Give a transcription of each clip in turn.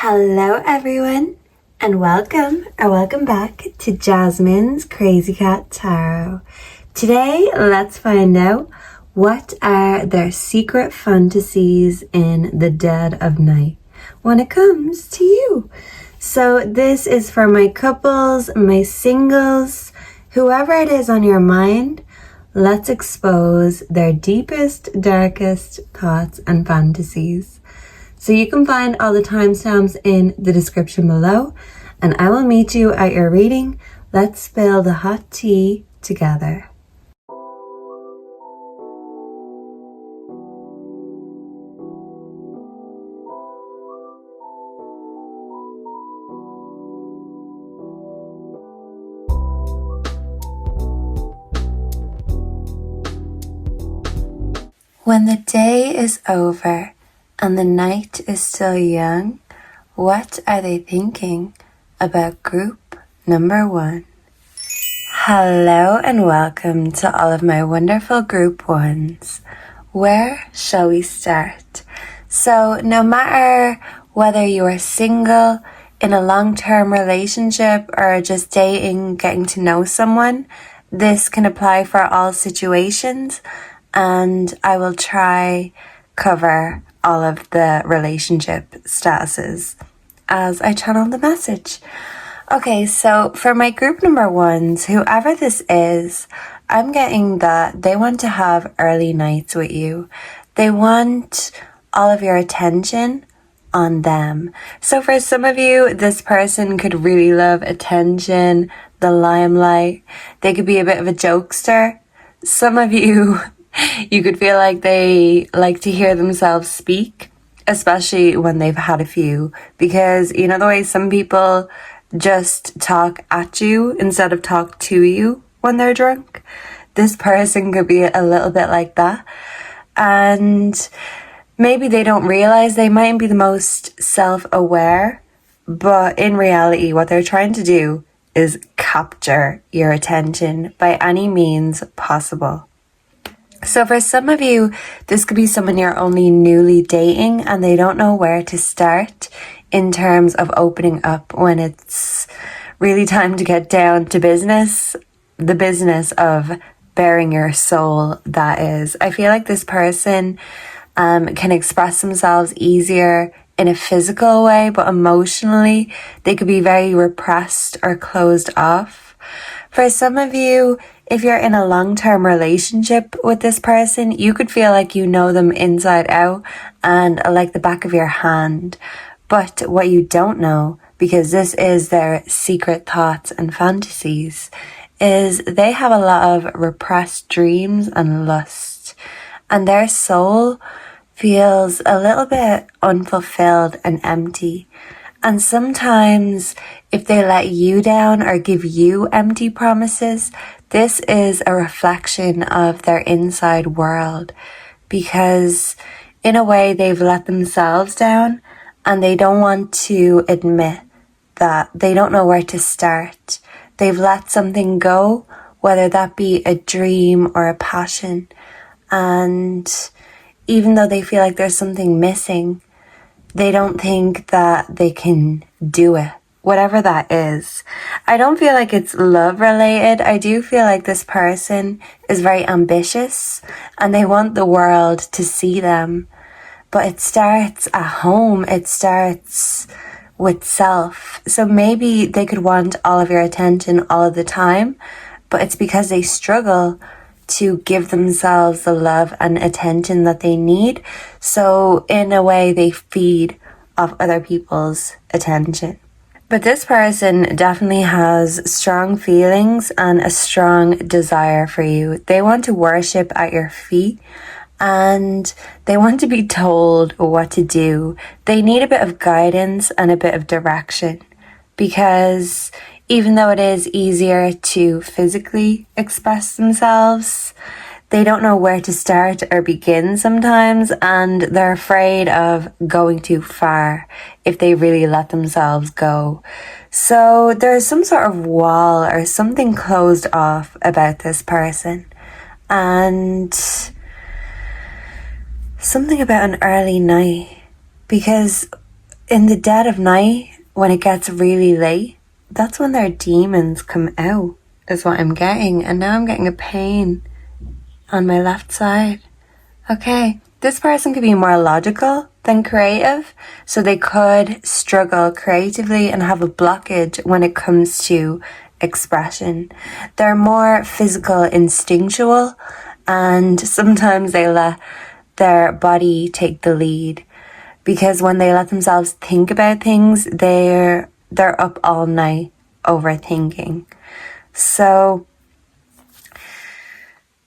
Hello everyone, and welcome back to Jasmine's Crazy Cat Tarot. Today, let's find out what are their secret fantasies in the dead of night when it comes to you. So this is for my couples, my singles, whoever it is on your mind. Let's expose their deepest, darkest thoughts and fantasies. So you can find all the timestamps in the description below, and I will meet you at your reading. Let's spill the hot tea together. When the day is over and the night is still young, what are they thinking about group number 1? Hello and welcome to all of my wonderful group 1s. Where shall we start? So no matter whether you are single, in a long-term relationship, or just dating, getting to know someone, this can apply for all situations, and I will try cover all of the relationship statuses as I channel the message. Okay, so for my group number 1s, whoever this is, I'm getting that they want to have early nights with you. They want all of your attention on them. So for some of you, this person could really love attention, the limelight. They could be a bit of a jokester. Some of you, you could feel like they like to hear themselves speak, especially when they've had a few, because you know the way some people just talk at you instead of talk to you when they're drunk? This person could be a little bit like that, and maybe they don't realize they mightn't be the most self-aware, but in reality what they're trying to do is capture your attention by any means possible. So for some of you, this could be someone you're only newly dating and they don't know where to start in terms of opening up when it's really time to get down to business, the business of bearing your soul, that is. I feel like this person can express themselves easier in a physical way, but emotionally, they could be very repressed or closed off. For some of you, if you're in a long-term relationship with this person, you could feel like you know them inside out and like the back of your hand. But what you don't know, because this is their secret thoughts and fantasies, is they have a lot of repressed dreams and lust. And their soul feels a little bit unfulfilled and empty. And sometimes if they let you down or give you empty promises, this is a reflection of their inside world, because in a way they've let themselves down and they don't want to admit that they don't know where to start. They've let something go, whether that be a dream or a passion, and even though they feel like there's something missing, they don't think that they can do it, whatever that is. I don't feel like it's love related. I do feel like this person is very ambitious and they want the world to see them. But it starts at home. It starts with self. So maybe they could want all of your attention all of the time, but it's because they struggle to give themselves the love and attention that they need. So in a way, they feed off other people's attention. But this person definitely has strong feelings and a strong desire for you. They want to worship at your feet and they want to be told what to do. They need a bit of guidance and a bit of direction, because even though it is easier to physically express themselves, they don't know where to start or begin sometimes, and they're afraid of going too far if they really let themselves go. So there's some sort of wall or something closed off about this person, and something about an early night, because in the dead of night, when it gets really late, that's when their demons come out, is what I'm getting. And now I'm getting a pain on my left side. Okay, this person could be more logical than creative, so they could struggle creatively and have a blockage when it comes to expression. They're more physical, instinctual, and sometimes they let their body take the lead, because when they let themselves think about things, they're up all night overthinking. So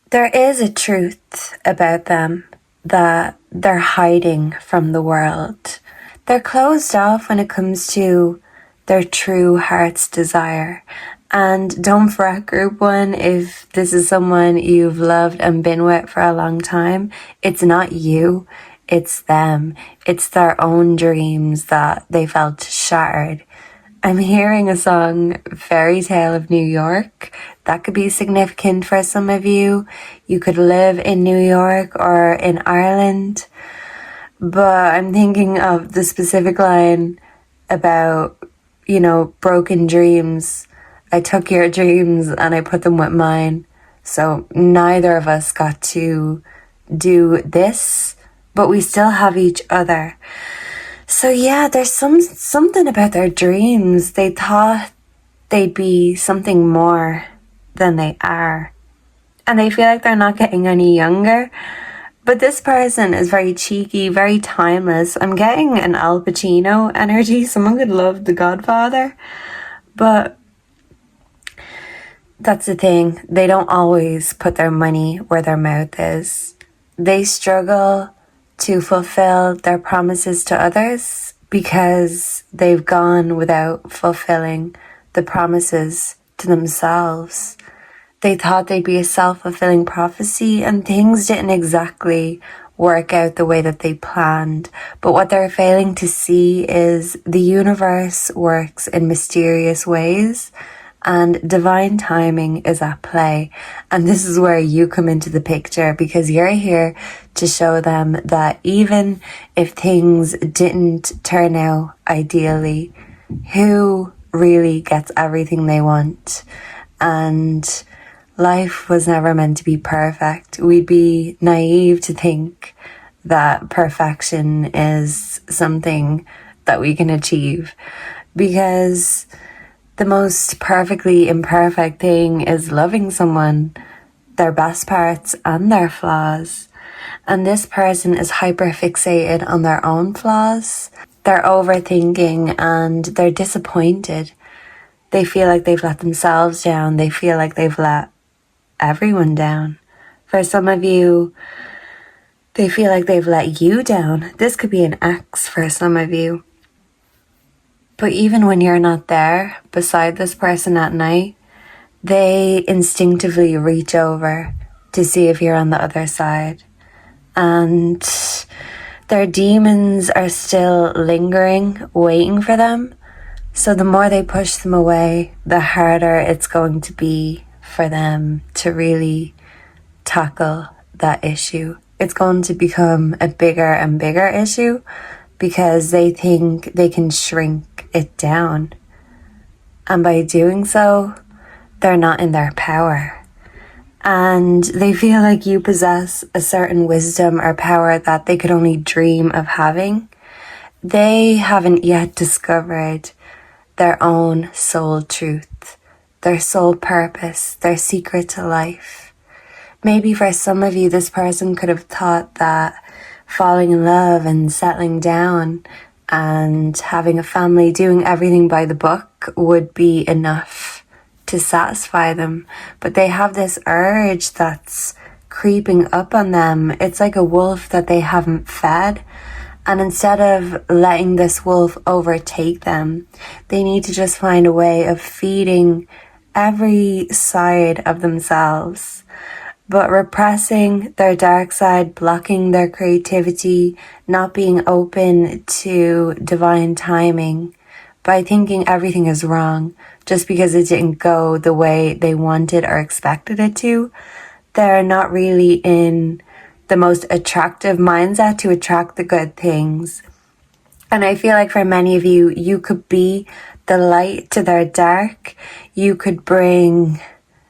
there is a truth about them that they're hiding from the world. They're closed off when it comes to their true heart's desire. And don't fret, group one, if this is someone you've loved and been with for a long time. It's not you, it's them. It's their own dreams that they felt shattered. I'm hearing a song, Fairy Tale of New York. That could be significant for some of you. You could live in New York or in Ireland. But I'm thinking of the specific line about, broken dreams. I took your dreams and I put them with mine. So neither of us got to do this, but we still have each other. So yeah, there's something about their dreams. They thought they'd be something more than they are. And they feel like they're not getting any younger. But this person is very cheeky, very timeless. I'm getting an Al Pacino energy. Someone could love The Godfather. But that's the thing. They don't always put their money where their mouth is. They struggle to fulfill their promises to others because they've gone without fulfilling the promises to themselves. They thought they'd be a self-fulfilling prophecy, and things didn't exactly work out the way that they planned. But what they're failing to see is the universe works in mysterious ways, and divine timing is at play. And this is where you come into the picture, because you're here to show them that even if things didn't turn out ideally, who really gets everything they want? And life was never meant to be perfect. We'd be naive to think that perfection is something that we can achieve, because the most perfectly imperfect thing is loving someone, their best parts and their flaws. And this person is hyper fixated on their own flaws. They're overthinking and they're disappointed. They feel like they've let themselves down. They feel like they've let everyone down. For some of you, they feel like they've let you down. This could be an ex for some of you. But even when you're not there beside this person at night, they instinctively reach over to see if you're on the other side. And their demons are still lingering, waiting for them. So the more they push them away, the harder it's going to be for them to really tackle that issue. It's going to become a bigger and bigger issue because they think they can shrink it down. And by doing so, they're not in their power. And they feel like you possess a certain wisdom or power that they could only dream of having. They haven't yet discovered their own soul truth, their soul purpose, their secret to life. Maybe for some of you, this person could have thought that falling in love and settling down and having a family, doing everything by the book would be enough to satisfy them. But they have this urge that's creeping up on them. It's like a wolf that they haven't fed. And instead of letting this wolf overtake them, they need to just find a way of feeding every side of themselves. But repressing their dark side, blocking their creativity, not being open to divine timing, by thinking everything is wrong just because it didn't go the way they wanted or expected it to, they're not really in the most attractive mindset to attract the good things. And I feel like for many of you, you could be the light to their dark. You could bring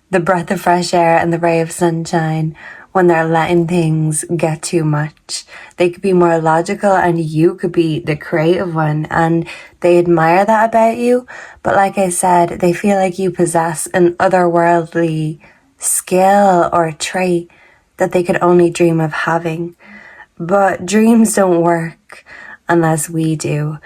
the breath of fresh air and the ray of sunshine when they're letting things get too much. They could be more logical and you could be the creative one, and they admire that about you. But like I said, they feel like you possess an otherworldly skill or trait that they could only dream of having. But dreams don't work unless we do.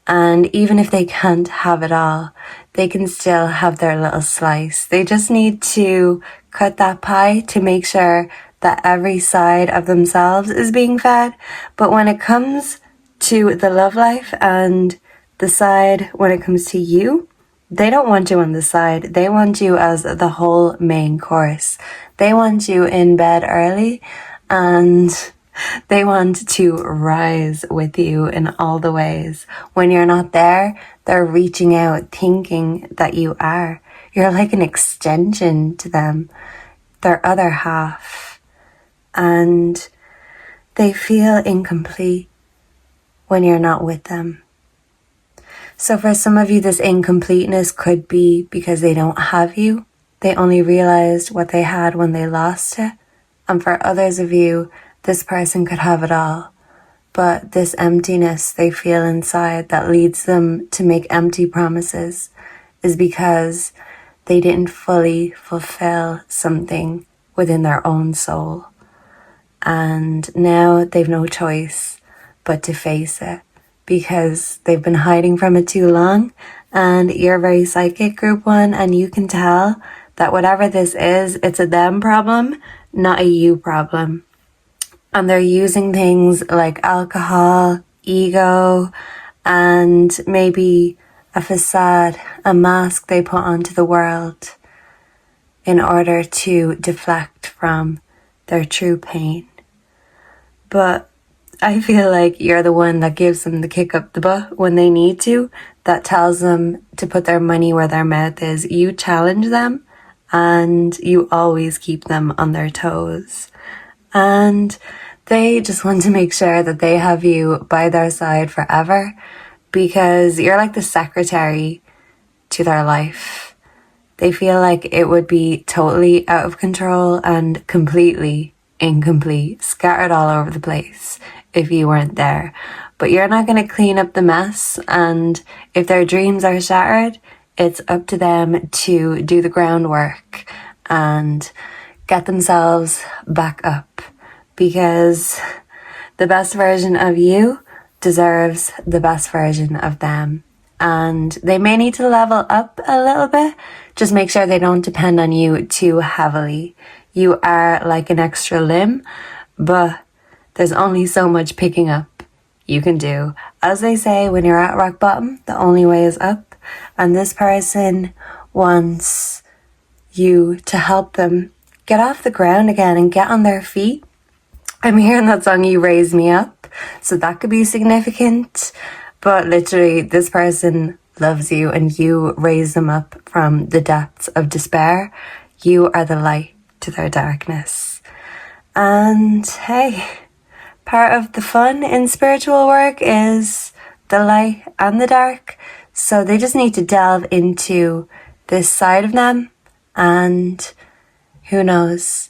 And even if they can't have it all, they can still have their little slice. They just need to cut that pie to make sure that every side of themselves is being fed. But when it comes to the love life and the side when it comes to you, they don't want you on the side. They want you as the whole main course. They want you in bed early, and they want to rise with you in all the ways. When you're not there, they're reaching out, thinking that you are. You're like an extension to them, their other half. And they feel incomplete when you're not with them. So for some of you, this incompleteness could be because they don't have you. They only realized what they had when they lost it. And for others of you, this person could have it all. But this emptiness they feel inside that leads them to make empty promises is because they didn't fully fulfill something within their own soul. And now they've no choice but to face it, because they've been hiding from it too long. And you're very psychic, group one, and you can tell that whatever this is, it's a them problem, not a you problem. And they're using things like alcohol, ego, and maybe a facade, a mask they put onto the world in order to deflect from their true pain. But I feel like you're the one that gives them the kick up the butt when they need to, that tells them to put their money where their mouth is. You challenge them and you always keep them on their toes. And they just want to make sure that they have you by their side forever, because you're like the secretary to their life. They feel like it would be totally out of control and completely incomplete, scattered all over the place if you weren't there. But you're not going to clean up the mess, and if their dreams are shattered, it's up to them to do the groundwork and get themselves back up, because the best version of you deserves the best version of them. And they may need to level up a little bit. Just make sure they don't depend on you too heavily. You are like an extra limb, but there's only so much picking up you can do. As they say, when you're at rock bottom, the only way is up. And this person wants you to help them get off the ground again and get on their feet. I'm hearing that song, You Raise Me Up, so that could be significant. But literally, this person loves you and you raise them up from the depths of despair. You are the light to their darkness. And hey, part of the fun in spiritual work is the light and the dark. So they just need to delve into this side of them, and who knows,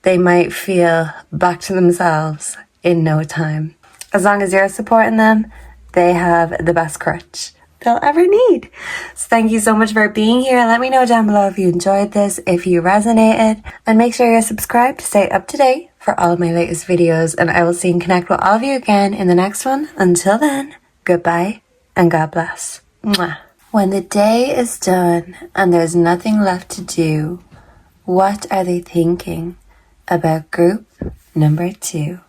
they might feel back to themselves in no time. As long as you're supporting them, they have the best crutch they'll ever need. So thank you so much for being here. Let me know down below if you enjoyed this, if you resonated, and make sure you're subscribed to stay up to date for all of my latest videos, and I will see and connect with all of you again in the next one. Until then, goodbye and God bless. Mwah. When the day is done and there's nothing left to do, what are they thinking about group number 2?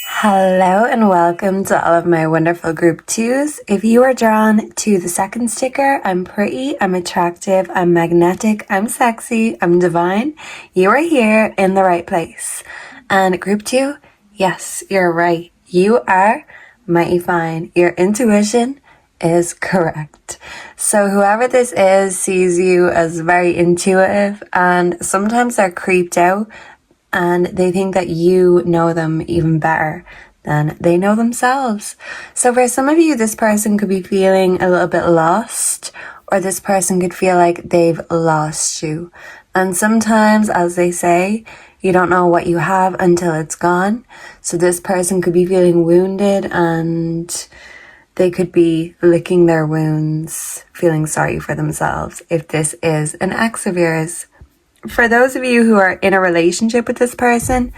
Hello and welcome to all of my wonderful group 2s. If you are drawn to the second sticker, I'm pretty, I'm attractive, I'm magnetic, I'm sexy, I'm divine, you are here in the right place. And group 2, yes, you're right. You are mighty fine. Your intuition is correct. So whoever this is sees you as very intuitive, and sometimes they're creeped out and they think that you know them even better than they know themselves. So for some of you, this person could be feeling a little bit lost, or this person could feel like they've lost you. And sometimes, as they say, you don't know what you have until it's gone. So this person could be feeling wounded, and they could be licking their wounds, feeling sorry for themselves if this is an ex of yours. For those of you who are in a relationship with this person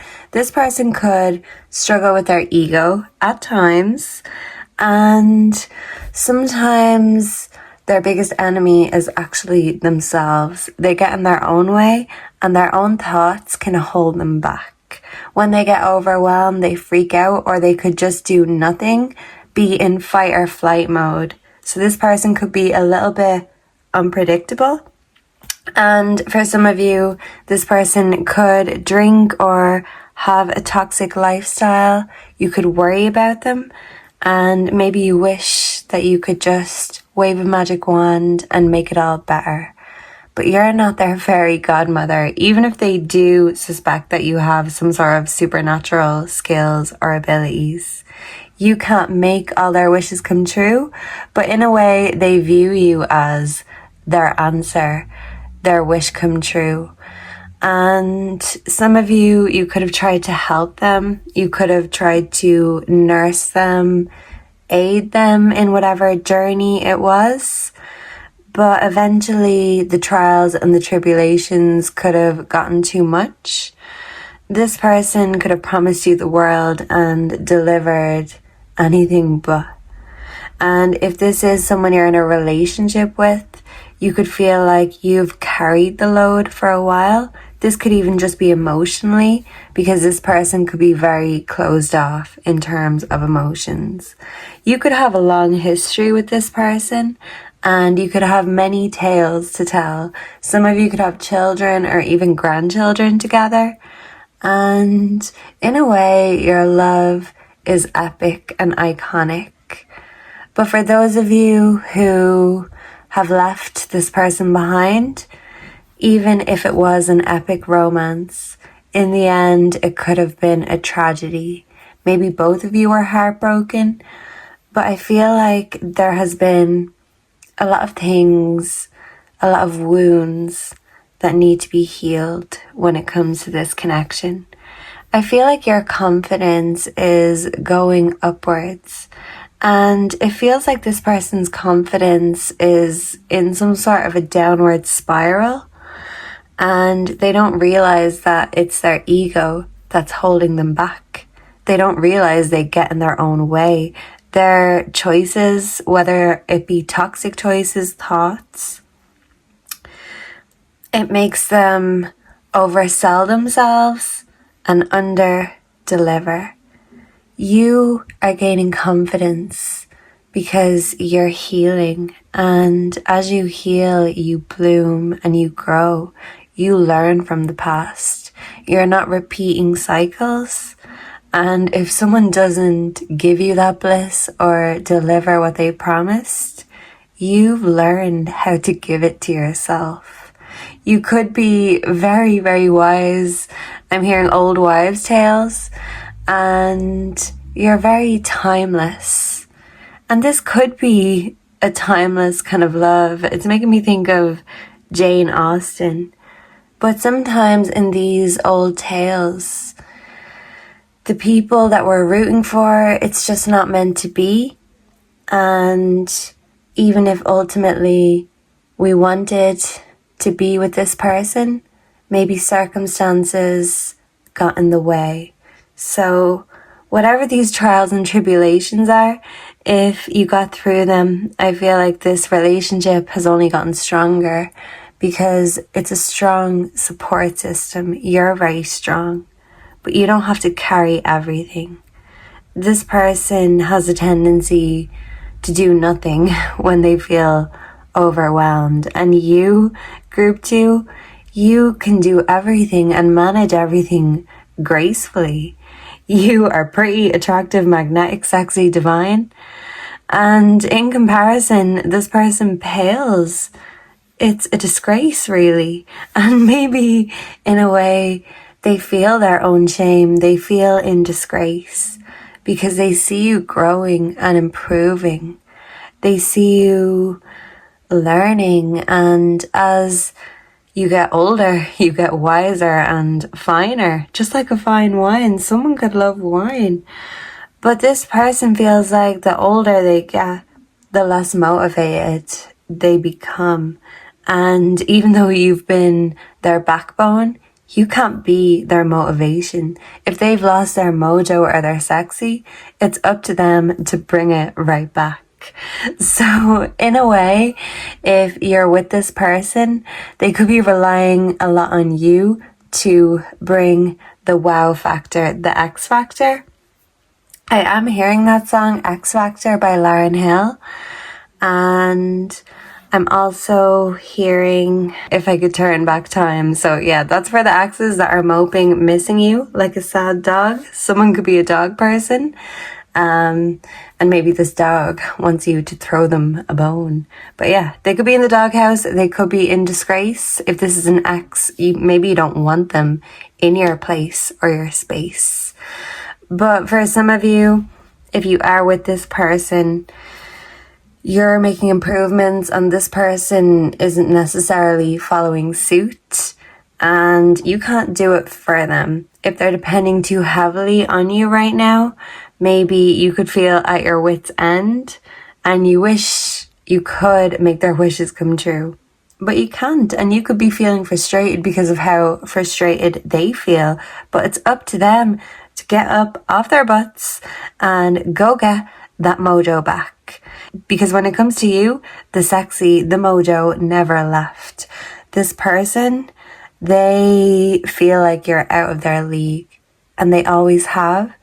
could struggle with their ego at times, and sometimes their biggest enemy is actually themselves. They get in their own way, and their own thoughts can hold them back. When they get overwhelmed, they freak out, or they could just do nothing, be in fight or flight mode. So this person could be a little bit unpredictable. And for some of you, this person could drink or have a toxic lifestyle. You could worry about them, and maybe you wish that you could just wave a magic wand and make it all better. But you're not their fairy godmother, even if they do suspect that you have some sort of supernatural skills or abilities. You can't make all their wishes come true, but in a way, they view you as their answer, their wish come true. And some of you could have tried to help them. You could have tried to nurse them, aid them in whatever journey it was. But eventually the trials and the tribulations could have gotten too much. This person could have promised you the world and delivered anything but. And if this is someone you're in a relationship with, you could feel like you've carried the load for a while. This could even just be emotionally, because this person could be very closed off in terms of emotions. You could have a long history with this person, and you could have many tales to tell. Some of you could have children or even grandchildren together. And in a way, your love is epic and iconic. But for those of you who have left this person behind, even if it was an epic romance, in the end, it could have been a tragedy. Maybe both of you were heartbroken, but I feel like there has been a lot of things, a lot of wounds that need to be healed when it comes to this connection. I feel like your confidence is going upwards, and it feels like this person's confidence is in some sort of a downward spiral, and they don't realize that it's their ego that's holding them back. They don't realize they get in their own way. Their choices, whether it be toxic choices, thoughts, it makes them oversell themselves and under-deliver. You are gaining confidence because you're healing, and as you heal, you bloom and you grow. You learn from the past. You're not repeating cycles. And if someone doesn't give you that bliss or deliver what they promised, you've learned how to give it to yourself. You could be very, very wise. I'm hearing old wives' tales, and you're very timeless. And this could be a timeless kind of love. It's making me think of Jane Austen. But sometimes in these old tales, the people that we're rooting for, it's just not meant to be. And even if ultimately we wanted to be with this person, maybe circumstances got in the way. So whatever these trials and tribulations are, if you got through them, I feel like this relationship has only gotten stronger, because it's a strong support system. You're very strong, but you don't have to carry everything. This person has a tendency to do nothing when they feel overwhelmed. And you, group 2, you can do everything and manage everything gracefully. You are pretty, attractive, magnetic, sexy, divine. And in comparison, this person pales. It's a disgrace, really. And maybe in a way, they feel their own shame. They feel in disgrace because they see you growing and improving. They see you learning, and as you get older, you get wiser and finer, just like a fine wine. Someone could love wine. But this person feels like the older they get, the less motivated they become. And even though you've been their backbone, you can't be their motivation. If they've lost their mojo or their sexy, it's up to them to bring it right back. So in a way, if you're with this person, they could be relying a lot on you to bring the wow factor, the X factor. I am hearing that song X Factor by Lauryn Hill, and I'm also hearing If I Could Turn Back Time. So yeah, that's for the exes that are moping, missing you like a sad dog. Someone could be a dog person. And maybe this dog wants you to throw them a bone. But yeah, they could be in the doghouse. They could be in disgrace. If this is an ex, maybe you don't want them in your place or your space. But for some of you, if you are with this person, you're making improvements and this person isn't necessarily following suit, and you can't do it for them. If they're depending too heavily on you right now, maybe you could feel at your wit's end and you wish you could make their wishes come true. But you can't, and you could be feeling frustrated because of how frustrated they feel. But it's up to them to get up off their butts and go get that mojo back. Because when it comes to you, the sexy, the mojo never left. This person, they feel like you're out of their league, and they always have.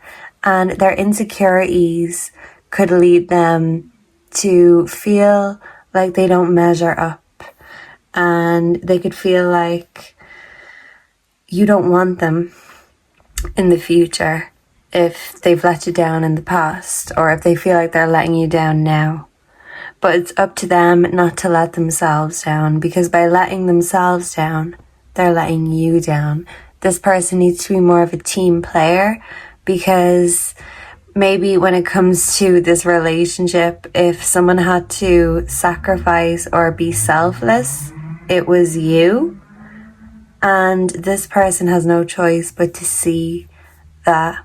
And their insecurities could lead them to feel like they don't measure up. And they could feel like you don't want them in the future if they've let you down in the past, or if they feel like they're letting you down now. But it's up to them not to let themselves down, because by letting themselves down, they're letting you down. This person needs to be more of a team player, because maybe when it comes to this relationship, if someone had to sacrifice or be selfless, it was you. And this person has no choice but to see that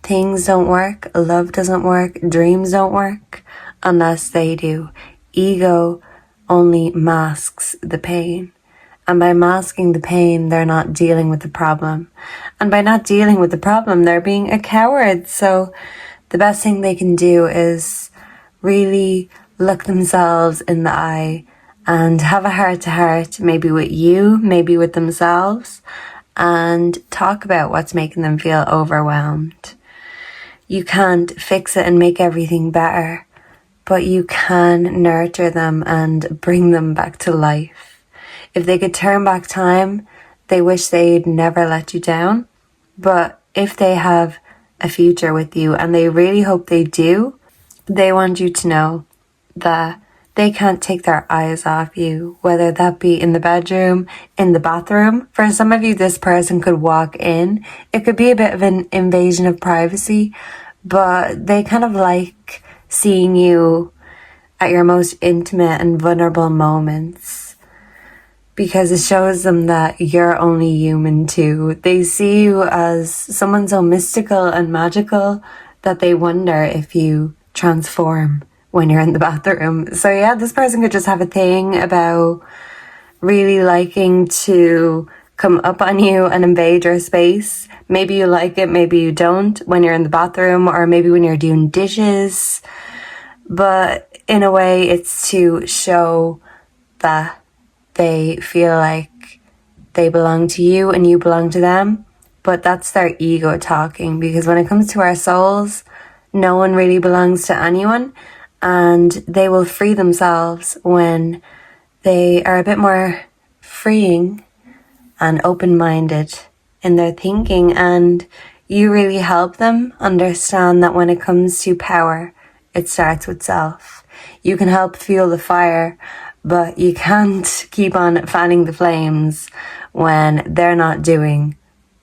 things don't work, love doesn't work, dreams don't work unless they do. Ego only masks the pain. And by masking the pain, they're not dealing with the problem. And by not dealing with the problem, they're being a coward. So the best thing they can do is really look themselves in the eye and have a heart-to-heart, maybe with you, maybe with themselves, and talk about what's making them feel overwhelmed. You can't fix it and make everything better, but you can nurture them and bring them back to life. If they could turn back time, they wish they'd never let you down. But if they have a future with you, and they really hope they do, they want you to know that they can't take their eyes off you, whether that be in the bedroom, in the bathroom. For some of you, this person could walk in. It could be a bit of an invasion of privacy, but they kind of like seeing you at your most intimate and vulnerable moments, because it shows them that you're only human too. They see you as someone so mystical and magical that they wonder if you transform when you're in the bathroom. So yeah, this person could just have a thing about really liking to come up on you and invade your space. Maybe you like it, maybe you don't, when you're in the bathroom, or maybe when you're doing dishes. But in a way, it's to show that they feel like they belong to you and you belong to them. But that's their ego talking, because when it comes to our souls, no one really belongs to anyone, and they will free themselves when they are a bit more freeing and open-minded in their thinking, and you really help them understand that when it comes to power, it starts with self. You can help fuel the fire, but you can't keep on fanning the flames when they're not doing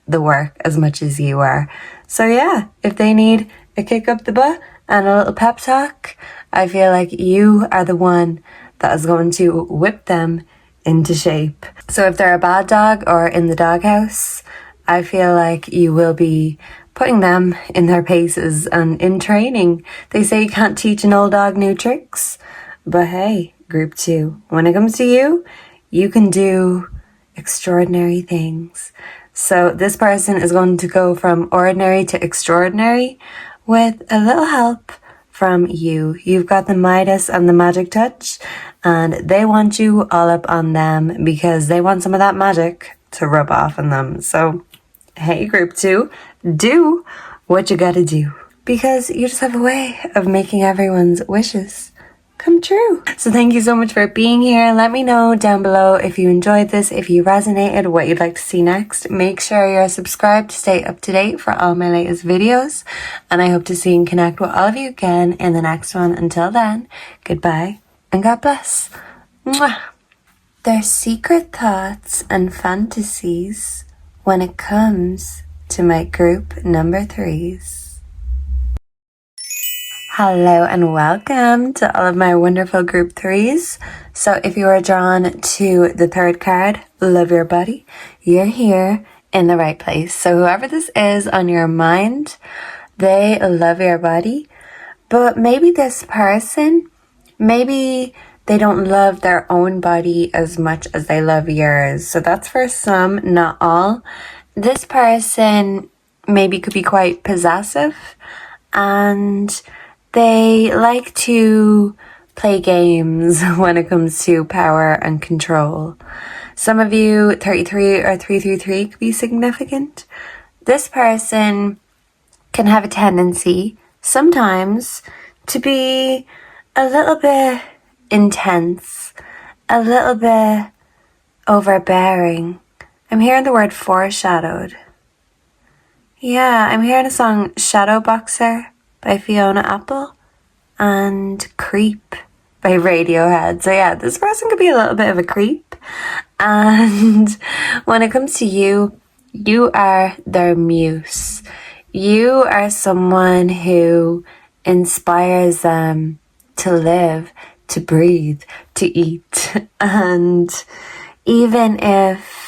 the work as much as you are. So yeah, if they need a kick up the butt, and a little pep talk, I feel like you are the one that is going to whip them into shape. So if they're a bad dog or in the doghouse, I feel like you will be putting them in their paces and in training. They say you can't teach an old dog new tricks, but hey, group 2, when it comes to you, you can do extraordinary things. So this person is going to go from ordinary to extraordinary with a little help from you. You've got the Midas and the magic touch, and they want you all up on them because they want some of that magic to rub off on them. So hey, group 2, do what you gotta do, because you just have a way of making everyone's wishes come true. So thank you so much for being here. Let me know down below if you enjoyed this, if you resonated, what you'd like to see next. Make sure you're subscribed to stay up to date for all my latest videos, and I hope to see and connect with all of you again in the next one. Until then, goodbye and God bless. Mwah. Their secret thoughts and fantasies when it comes to my group number 3s. Hello and welcome to all of my wonderful group 3s. So if you are drawn to the 3rd card, Love Your Body, you're here in the right place. So whoever this is on your mind, they love your body, but maybe this person, maybe they don't love their own body as much as they love yours. So that's for some, not all. This person maybe could be quite possessive, and they like to play games when it comes to power and control. Some of you, 33 or 333, could be significant. This person can have a tendency sometimes to be a little bit intense, a little bit overbearing. I'm hearing the word foreshadowed. Yeah, I'm hearing a song Shadow Boxer by Fiona Apple and Creep by Radiohead. So yeah, this person could be a little bit of a creep. And when it comes to you, you are their muse. You are someone who inspires them to live, to breathe, to eat. And even if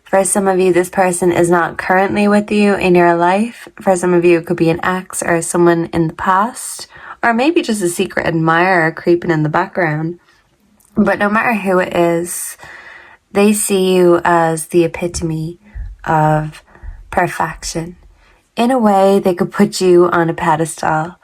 for some of you, this person is not currently with you in your life, for some of you, it could be an ex or someone in the past, or maybe just a secret admirer creeping in the background. But no matter who it is, they see you as the epitome of perfection. In a way, they could put you on a pedestal,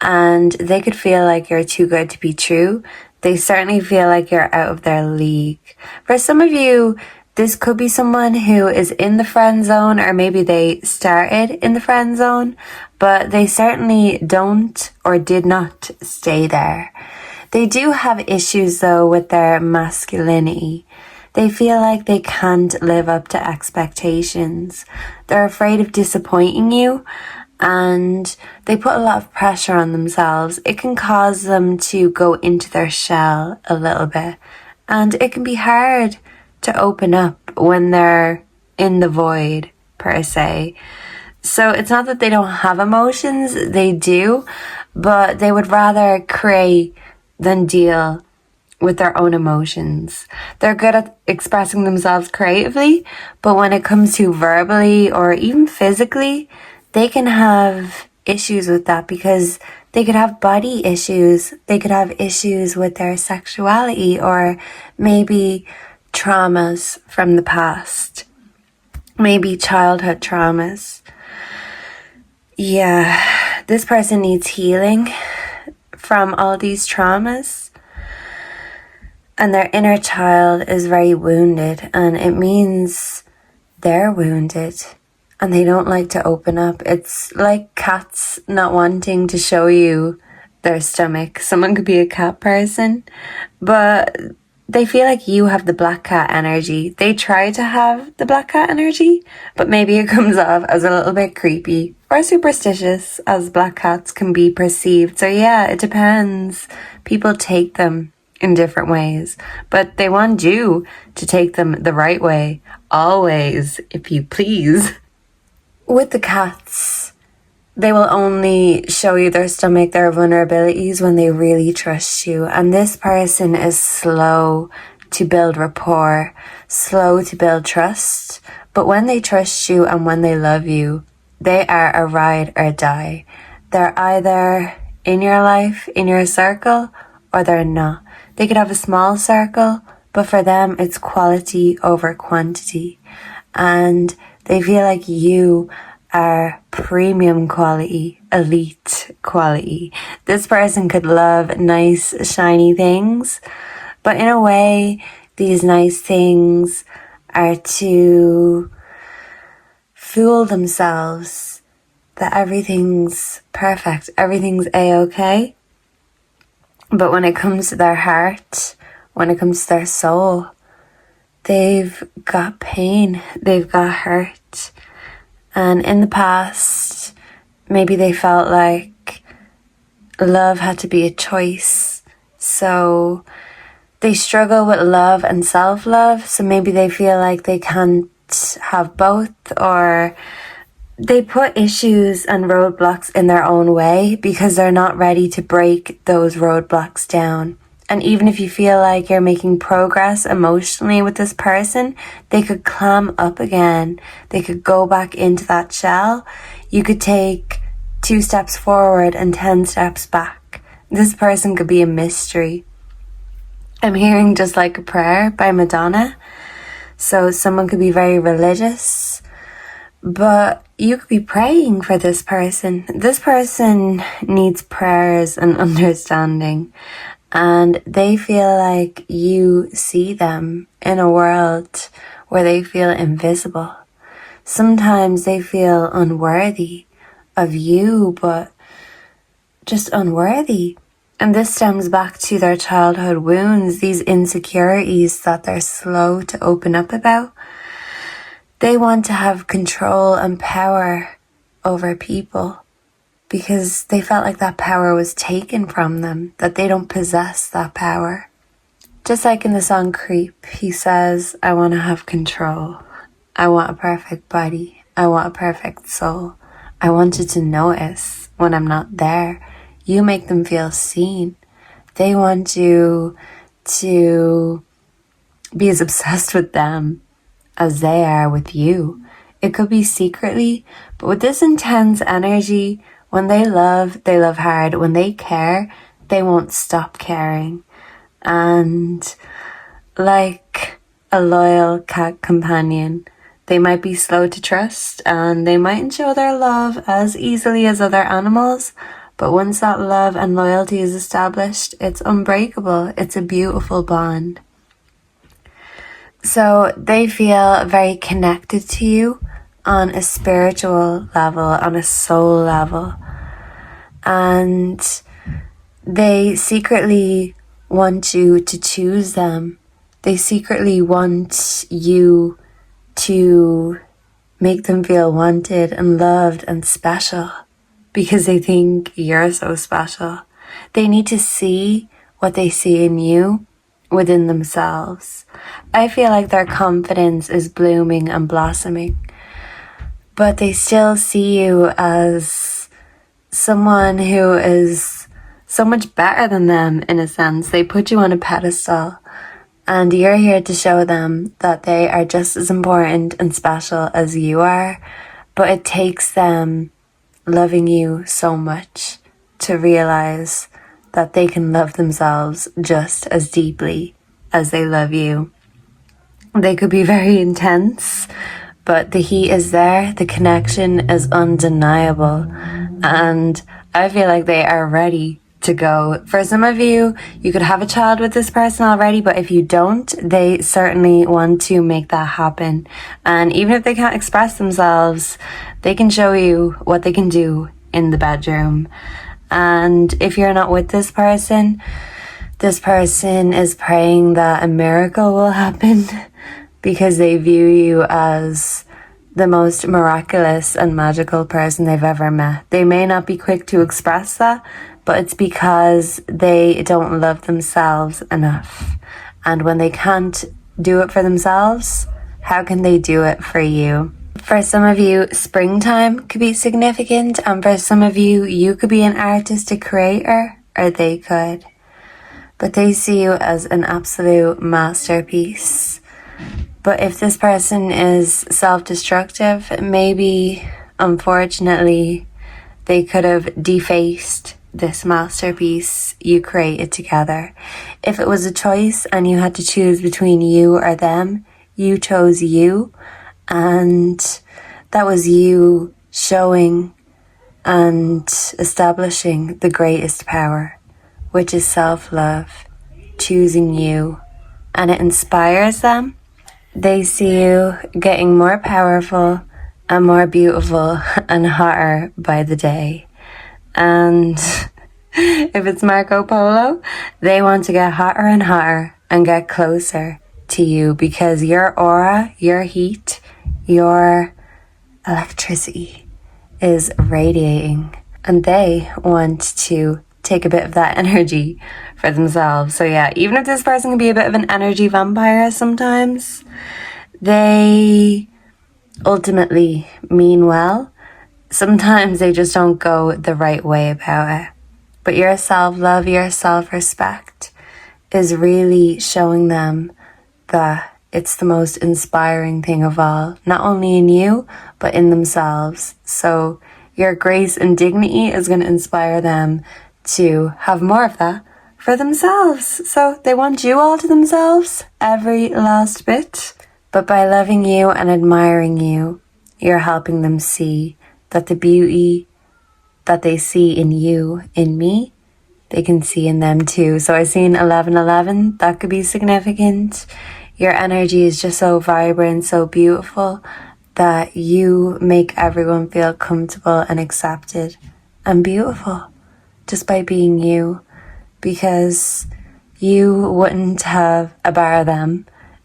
and they could feel like you're too good to be true. They certainly feel like you're out of their league. For some of you, this could be someone who is in the friend zone, or maybe they started in the friend zone, but they certainly don't or did not stay there. They do have issues though with their masculinity. They feel like they can't live up to expectations. They're afraid of disappointing you, and they put a lot of pressure on themselves. It can cause them to go into their shell a little bit, and it can be hard to open up when they're in the void, per se. So it's not that they don't have emotions, they do, but they would rather create than deal with their own emotions. They're good at expressing themselves creatively, but when it comes to verbally or even physically, they can have issues with that because they could have body issues. They could have issues with their sexuality, or maybe traumas from the past, maybe childhood traumas. Yeah, this person needs healing from all these traumas, and their inner child is very wounded, and it means they're wounded and they don't like to open up. It's like cats not wanting to show you their stomach. Someone could be a cat person, but they feel like you have the black cat energy. They try to have the black cat energy, but maybe it comes off as a little bit creepy or superstitious, as black cats can be perceived. So yeah, it depends. People take them in different ways, but they want you to take them the right way, always, if you please. With the cats, They will only show you their stomach, their vulnerabilities when they really trust you. And this person is slow to build rapport, slow to build trust. But when they trust you and when they love you, they are a ride or die. They're either in your life, in your circle, or they're not. They could have a small circle, but for them, it's quality over quantity. And they feel like you are premium quality, elite quality. This person could love nice, shiny things, but in a way, these nice things are to fool themselves that everything's perfect, everything's a-okay. But when it comes to their heart, when it comes to their soul, they've got pain, they've got hurt. And in the past, maybe they felt like love had to be a choice. So they struggle with love and self-love. So maybe they feel like they can't have both, or they put issues and roadblocks in their own way because they're not ready to break those roadblocks down. And even if you feel like you're making progress emotionally with this person, they could clam up again. They could go back into that shell. You could take 2 steps forward and 10 steps back. This person could be a mystery. I'm hearing Just Like a Prayer by Madonna. So someone could be very religious, but you could be praying for this person. This person needs prayers and understanding. And they feel like you see them in a world where they feel invisible. Sometimes they feel unworthy of you, but just unworthy. And this stems back to their childhood wounds, these insecurities that they're slow to open up about. They want to have control and power over people, because they felt like that power was taken from them, that they don't possess that power. Just like in the song Creep, he says, I want to have control. I want a perfect body. I want a perfect soul. I want you to notice when I'm not there. You make them feel seen. They want you to be as obsessed with them as they are with you. It could be secretly, but with this intense energy, when they love hard. When they care, they won't stop caring. And like a loyal cat companion, they might be slow to trust and they mightn't show their love as easily as other animals. But once that love and loyalty is established, it's unbreakable. It's a beautiful bond. So they feel very connected to you on a spiritual level, on a soul level. And they secretly want you to choose them. They secretly want you to make them feel wanted and loved and special because they think you're so special. They need to see what they see in you within themselves. I feel like their confidence is blooming and blossoming, but they still see you as someone who is so much better than them in a sense. They put you on a pedestal and you're here to show them that they are just as important and special as you are, but it takes them loving you so much to realize that they can love themselves just as deeply as they love you. They could be very intense, but the heat is there, the connection is undeniable, and I feel like they are ready to go. For some of you, you could have a child with this person already, but if you don't, they certainly want to make that happen. And even if they can't express themselves, they can show you what they can do in the bedroom. And if you're not with this person is praying that a miracle will happen because they view you as the most miraculous and magical person they've ever met. They may not be quick to express that, but it's because they don't love themselves enough. And when they can't do it for themselves, how can they do it for you? For some of you, springtime could be significant, and for some of you, you could be an artistic creator, or they could. But they see you as an absolute masterpiece. But if this person is self-destructive, maybe, unfortunately, they could have defaced this masterpiece you created together. If it was a choice and you had to choose between you or them, you chose you. And that was you showing and establishing the greatest power, which is self-love, choosing you. And it inspires them. They see you getting more powerful and more beautiful and hotter by the day. And if it's Marco Polo, they want to get hotter and hotter and get closer to you because your aura, your heat, your electricity is radiating, and they want to take a bit of that energy for themselves. So yeah, even if this person can be a bit of an energy vampire sometimes, they ultimately mean well. Sometimes they just don't go the right way about it. But your self-love, your self-respect is really showing them that it's the most inspiring thing of all, not only in you, but in themselves. So your grace and dignity is going to inspire them to have more of that for themselves. So they want you all to themselves, every last bit. But by loving you and admiring you, you're helping them see that the beauty that they see in you, in me, they can see in them too. So I seen 1111, that could be significant. Your energy is just so vibrant, so beautiful, that you make everyone feel comfortable and accepted and beautiful just by being you, because you wouldn't have a bar of them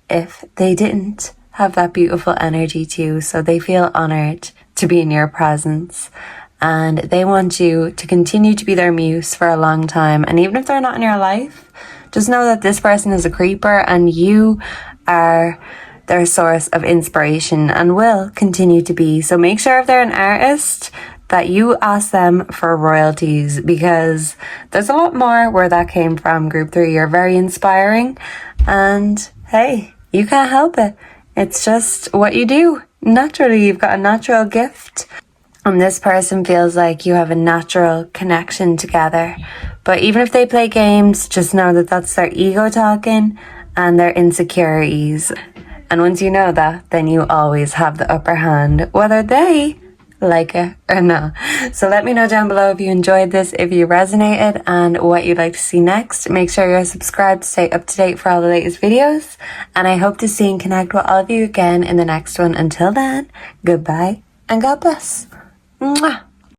if they didn't have that beautiful energy too. So they feel honored to be in your presence, and they want you to continue to be their muse for a long time. And even if they're not in your life, just know that this person is a creeper and you are their source of inspiration and will continue to be. So make sure if they're an artist that you ask them for royalties, because there's a lot more where that came from. Group 3, you're very inspiring, and hey, you can't help it. It's just what you do. Naturally, you've got a natural gift. And this person feels like you have a natural connection together. But even if they play games, just know that that's their ego talking and their insecurities. And once you know that, then you always have the upper hand, whether they like it or not. So let me know down below if you enjoyed this, if you resonated, and what you'd like to see next. Make sure you're subscribed to stay up to date for all the latest videos. And I hope to see and connect with all of you again in the next one. Until then, goodbye and God bless. Mwah.